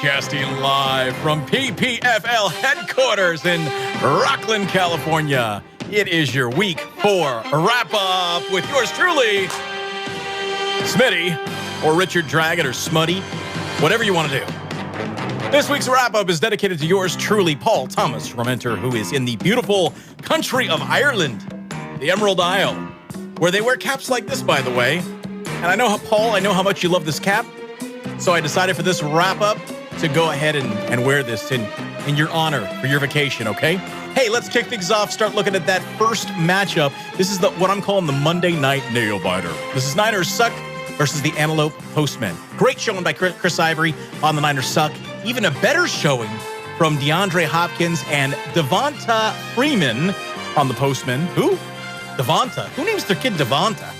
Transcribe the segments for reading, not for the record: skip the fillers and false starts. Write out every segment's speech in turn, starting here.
Broadcasting live from PPFL headquarters in Rockland, California. It is your Week 4 wrap-up with yours truly, Smitty, or Richard Dragon, or Smutty, whatever you want to do. This week's wrap-up is dedicated to yours truly, Paul Thomas Rementer, who is in the beautiful country of Ireland, the Emerald Isle, where they wear caps like this, by the way. And I know, Paul, I know how much you love this cap, so I decided for this wrap-up to go ahead and wear this in your honor for your vacation, okay? Hey, let's kick things off, start looking at that first matchup. This is what I'm calling the Monday Night Nail-Biter. This is Niners Suck versus the Antelope Postmen. Great showing by Chris Ivory on the Niners Suck. Even a better showing from DeAndre Hopkins and Devonta Freeman on the Postmen. Who? Devonta. Who names their kid Devonta?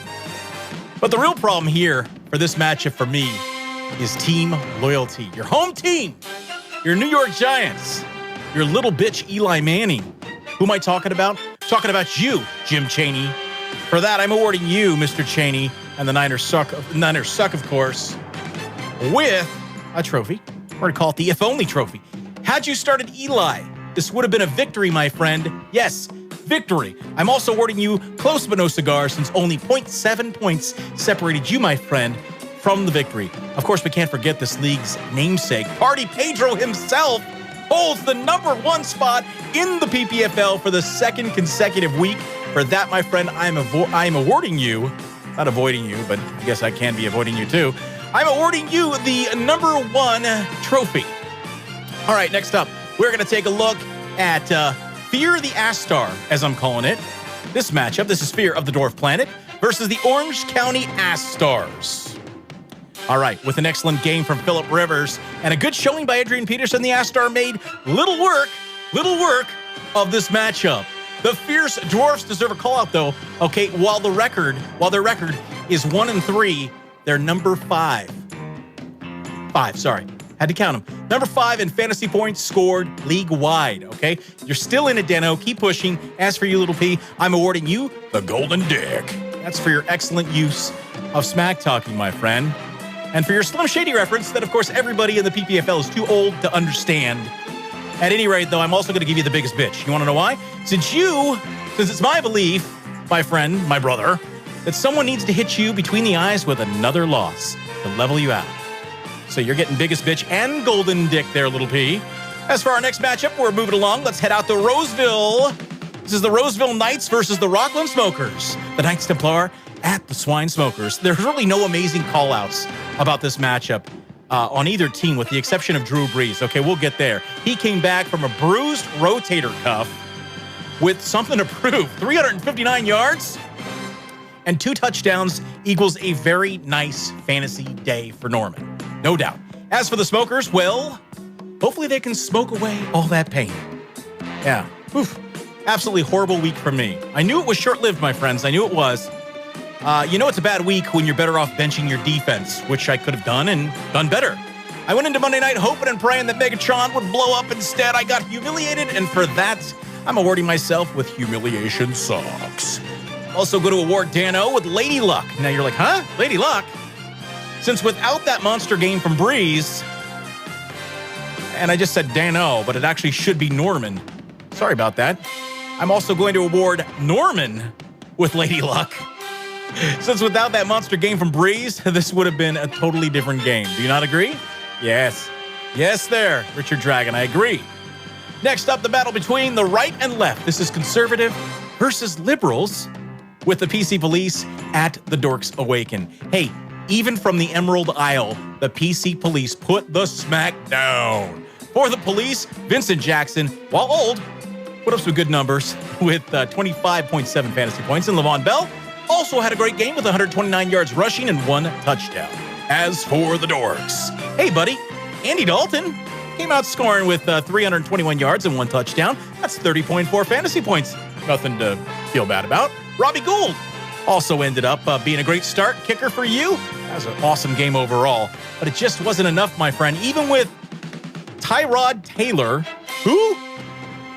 But the real problem here for this matchup for me is team loyalty. Your home team, your New York Giants, your little bitch Eli Manning. Who am I talking about? Talking about you, Jim Chaney. For that, I'm awarding you, Mr. Chaney, and the Niners Suck, of course, with a trophy. We're going to call it the If Only Trophy. Had you started Eli, this would have been a victory, my friend. Yes, victory. I'm also awarding you close but no cigar, since only 0.7 points separated you, my friend, from the victory. Of course, we can't forget this league's namesake. Party Pedro himself holds the #1 spot in the PPFL for the second consecutive week. For that, my friend, I'm awarding you, not avoiding you, but I guess I can be avoiding you too. I'm awarding you the #1 trophy. All right, next up, we're going to take a look at Fear the Astar, as I'm calling it. This matchup, this is Fear of the Dwarf Planet versus the Orange County Astars. All right, with an excellent game from Phillip Rivers and a good showing by Adrian Peterson, the Astar made little work of this matchup. The Fierce Dwarfs deserve a call out, though. Okay, while their record is 1-3, they're number 5. Had to count them. Number 5 in fantasy points scored league-wide, okay? You're still in it, Dano. Keep pushing. As for you, Little P, I'm awarding you the Golden Dick. That's for your excellent use of smack talking, my friend. And for your Slim Shady reference that, of course, everybody in the PPFL is too old to understand. At any rate, though, I'm also going to give you the biggest bitch. You want to know why? Since it's my belief, my friend, my brother, that someone needs to hit you between the eyes with another loss to level you out. So you're getting biggest bitch and golden dick there, Little P. As for our next matchup, we're moving along. Let's head out to Roseville. This is the Roseville Knights versus the Rockland Smokers. The Knights Templar at the Swine Smokers. There's really no amazing call-outs about this matchup on either team, with the exception of Drew Brees. Okay, we'll get there. He came back from a bruised rotator cuff with something to prove. 359 yards and 2 touchdowns equals a very nice fantasy day for Norman. No doubt. As for the Smokers, well, hopefully they can smoke away all that pain. Yeah. Oof. Absolutely horrible week for me. I knew it was short-lived, my friends. I knew it was. It's a bad week when you're better off benching your defense, which I could have done and done better. I went into Monday night hoping and praying that Megatron would blow up. Instead, I got humiliated, and for that, I'm awarding myself with Humiliation Sucks. Also going to award Dano with Lady Luck. Now you're like, huh? Lady Luck? Since without that monster game from Breeze, and I just said Dano, but it actually should be Norman. Sorry about that. I'm also going to award Norman with Lady Luck. Since without that monster game from Breeze, this would have been a totally different game. Do you not agree? Yes. Yes there, Richard Dragon, I agree. Next up, the battle between the right and left. This is conservative versus liberals with the PC Police at the Dorks Awaken. Hey, even from the Emerald Isle, the PC Police put the smack down. For the Police, Vincent Jackson, while old, put up some good numbers with 25.7 fantasy points, and Le'Veon Bell also had a great game with 129 yards rushing and 1 touchdown. As for the Dorks, hey, buddy, Andy Dalton came out scoring with 321 yards and 1 touchdown. That's 30.4 fantasy points. Nothing to feel bad about. Robbie Gould also ended up being a great start kicker for you. That was an awesome game overall. But it just wasn't enough, my friend. Even with Tyrod Taylor, who,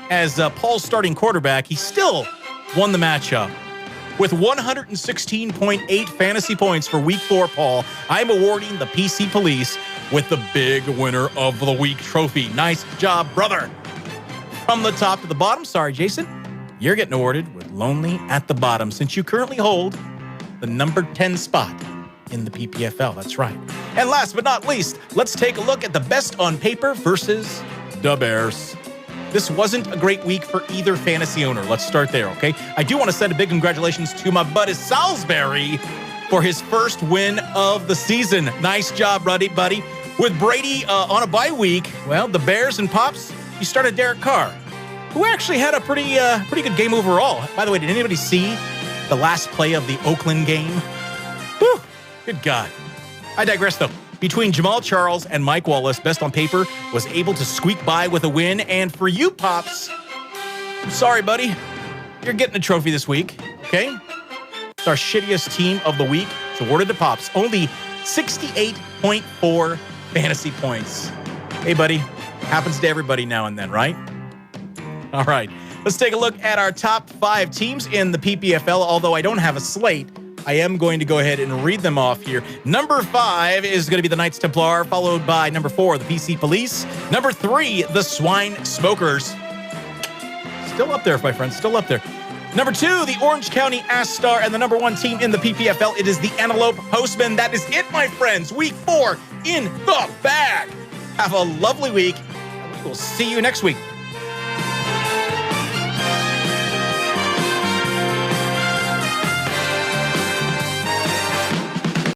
as Paul's starting quarterback, he still won the matchup. With 116.8 fantasy points for Week 4, Paul, I'm awarding the PC Police with the big winner of the week trophy. Nice job, brother. From the top to the bottom, sorry, Jason, you're getting awarded with Lonely at the Bottom since you currently hold the number 10 spot in the PPFL. That's right. And last but not least, let's take a look at the best on paper versus the Bears. This wasn't a great week for either fantasy owner. Let's start there, okay? I do want to send a big congratulations to my buddy Salisbury for his first win of the season. Nice job, buddy. With Brady on a bye week, well, the Bears and Pops, you started Derek Carr, who actually had a pretty good game overall. By the way, did anybody see the last play of the Oakland game? Whew, good God. I digress, though. Between Jamal Charles and Mike Wallace, best on paper was able to squeak by with a win. And for you, Pops, I'm sorry, buddy. You're getting a trophy this week, okay? It's our shittiest team of the week. It's awarded to Pops. Only 68.4 fantasy points. Hey, buddy. Happens to everybody now and then, right? All right. Let's take a look at our top 5 teams in the PPFL. Although I don't have a slate, I am going to go ahead and read them off here. Number 5 is going to be the Knights Templar, followed by number 4, the PC Police. Number 3, the Swine Smokers. Still up there, my friends, still up there. Number 2, the Orange County Astar, and the number 1 team in the PPFL, it is the Antelope Postmen. That is it, my friends. Week 4 in the bag. Have a lovely week. We will see you next week.